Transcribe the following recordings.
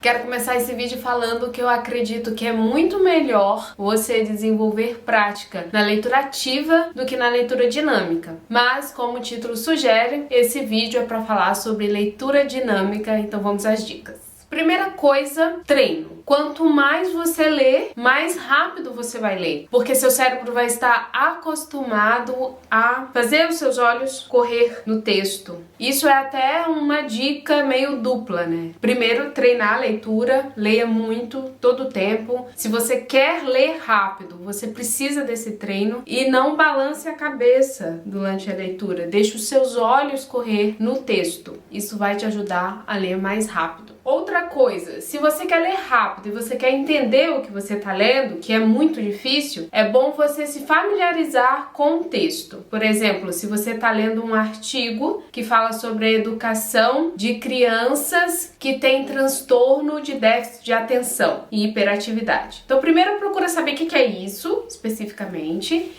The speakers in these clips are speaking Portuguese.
Quero começar esse vídeo falando que eu acredito que é muito melhor você desenvolver prática na leitura ativa do que na leitura dinâmica. Mas, como o título sugere, esse vídeo é para falar sobre leitura dinâmica, então vamos às dicas. Primeira coisa, treino. Quanto mais você lê, mais rápido você vai ler, porque seu cérebro vai estar acostumado a fazer os seus olhos correr no texto. Isso é até uma dica meio dupla, né? Primeiro, treinar a leitura, leia muito, todo o tempo. Se você quer ler rápido, você precisa desse treino e não balance a cabeça durante a leitura. Deixe os seus olhos correr no texto. Isso vai te ajudar a ler mais rápido. Outra coisa, se você quer ler rápido e você quer entender o que você está lendo, que é muito difícil, é bom você se familiarizar com o texto. Por exemplo, se você está lendo um artigo que fala sobre a educação de crianças que têm transtorno de déficit de atenção e hiperatividade. Então, primeiro procura saber o que é isso, especificamente.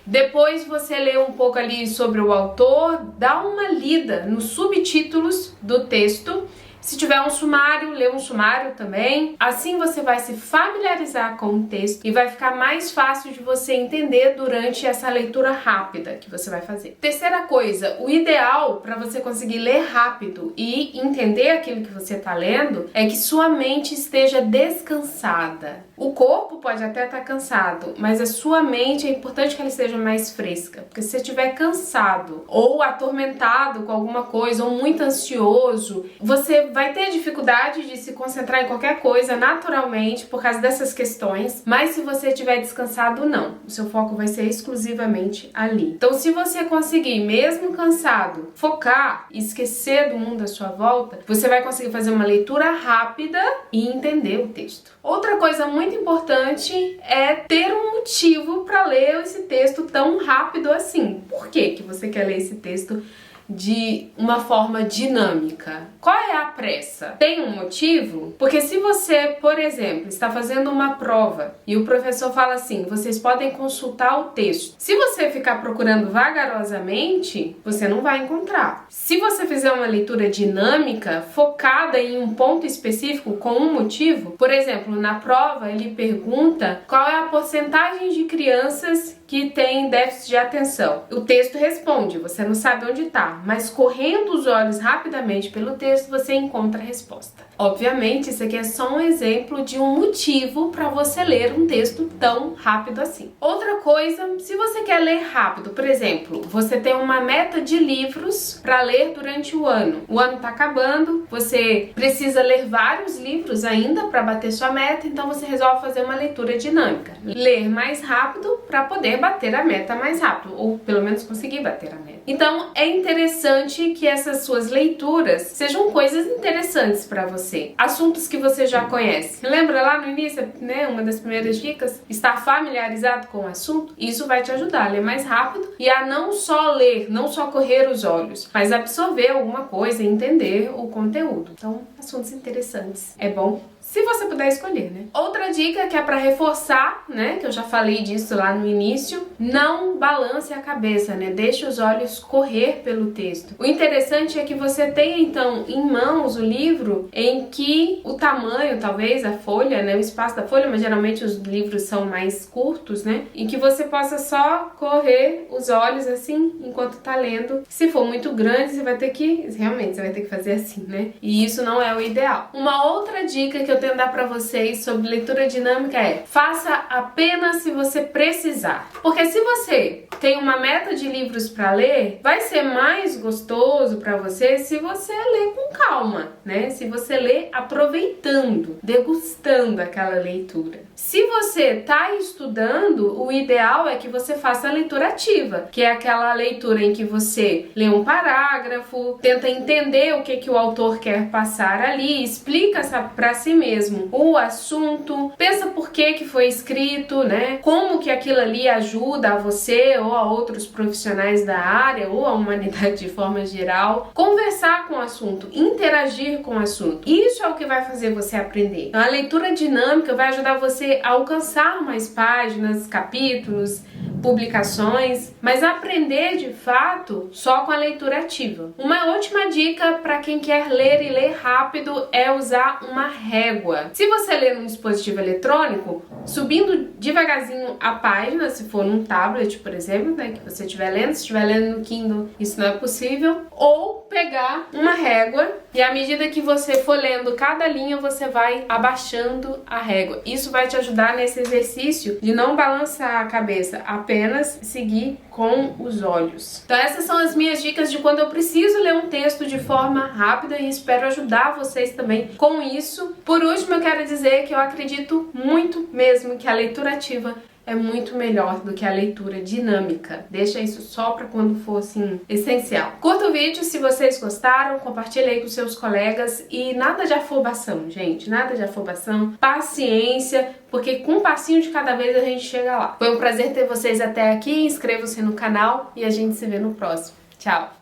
Depois você lê um pouco ali sobre o autor, dá uma lida nos subtítulos do texto. Se tiver um sumário, lê um sumário também. Assim você vai se familiarizar com o texto e vai ficar mais fácil de você entender durante essa leitura rápida que você vai fazer. Terceira coisa, o ideal para você conseguir ler rápido e entender aquilo que você está lendo é que sua mente esteja descansada. O corpo pode até estar cansado, mas a sua mente é importante que ela esteja mais fresca. Porque se você estiver cansado ou atormentado com alguma coisa ou muito ansioso, você vai ter dificuldade de se concentrar em qualquer coisa naturalmente por causa dessas questões, mas se você estiver descansado, não. O seu foco vai ser exclusivamente ali. Então, se você conseguir, mesmo cansado, focar e esquecer do mundo à sua volta, você vai conseguir fazer uma leitura rápida e entender o texto. Outra coisa muito importante é ter um motivo para ler esse texto tão rápido assim. Por que que você quer ler esse texto de uma forma dinâmica? Qual é a pressa? Tem um motivo? Porque se você, por exemplo, está fazendo uma prova e o professor fala assim, vocês podem consultar o texto. Se você ficar procurando vagarosamente, você não vai encontrar. Se você fizer uma leitura dinâmica, focada em um ponto específico, com um motivo, por exemplo, na prova ele pergunta qual é a porcentagem de crianças que têm déficit de atenção. O texto responde, você não sabe onde está, mas correndo os olhos rapidamente pelo texto, você encontra a resposta. Obviamente, isso aqui é só um exemplo de um motivo para você ler um texto tão rápido assim. Outra coisa, se você quer ler rápido, por exemplo, você tem uma meta de livros para ler durante o ano. O ano está acabando, você precisa ler vários livros ainda para bater sua meta, então você resolve fazer uma leitura dinâmica. Ler mais rápido para poder bater a meta mais rápido, ou pelo menos conseguir bater a meta. Então, é interessante que essas suas leituras sejam coisas interessantes para você. Assuntos que você já conhece. Lembra lá no início, né, uma das primeiras dicas? Estar familiarizado com o assunto? Isso vai te ajudar a ler mais rápido e a não só ler, não só correr os olhos, mas absorver alguma coisa e entender o conteúdo. Então, assuntos interessantes. É bom se você puder escolher, né? Outra dica que é para reforçar, né, que eu já falei disso lá no início, não balance a cabeça, né? Deixe os olhos correr pelo texto. O interessante é que você tenha, então, em mãos o livro em que o tamanho, talvez, a folha, né, o espaço da folha, mas geralmente os livros são mais curtos, né? Em que você possa só correr os olhos assim, enquanto tá lendo. Se for muito grande, você vai ter que fazer assim, né? E isso não é o ideal. Uma outra dica que eu tenho a dar para vocês sobre leitura dinâmica é: faça apenas se você precisar. Porque se você tem uma meta de livros para ler, vai ser mais gostoso para você se você ler com calma, né? Se você ler aproveitando, degustando aquela leitura. Se você tá estudando, o ideal é que você faça a leitura ativa, que é aquela leitura em que você lê um parágrafo, tenta entender o que o autor quer passar ali, explica para si mesmo o assunto, pensa por que foi escrito, né? Como que aquilo ali ajuda a você ou a outros profissionais da área ou a humanidade de forma geral. Conversar com o assunto, interagir com o assunto. Isso é o que vai fazer você aprender. A leitura dinâmica vai ajudar você a alcançar mais páginas, capítulos, publicações, mas aprender de fato só com a leitura ativa. Uma última dica para quem quer ler e ler rápido é usar uma régua. Se você ler num dispositivo eletrônico, subindo devagarzinho a página, se for num tablet, por exemplo, né, que você estiver lendo, se estiver lendo no Kindle, isso não é possível, ou pegar uma régua e à medida que você for lendo cada linha, você vai abaixando a régua. Isso vai te ajudar nesse exercício de não balançar a cabeça, apenas seguir com os olhos. Então essas são as minhas dicas de quando eu preciso ler um texto de forma rápida e espero ajudar vocês também com isso. Por último, eu quero dizer que eu acredito muito mesmo que a leitura ativa é muito melhor do que a leitura dinâmica. Deixa isso só para quando for, assim, essencial. Curta o vídeo se vocês gostaram, compartilhe aí com seus colegas e nada de afobação, gente, nada de afobação, paciência, porque com um passinho de cada vez a gente chega lá. Foi um prazer ter vocês até aqui, inscrevam-se no canal e a gente se vê no próximo. Tchau!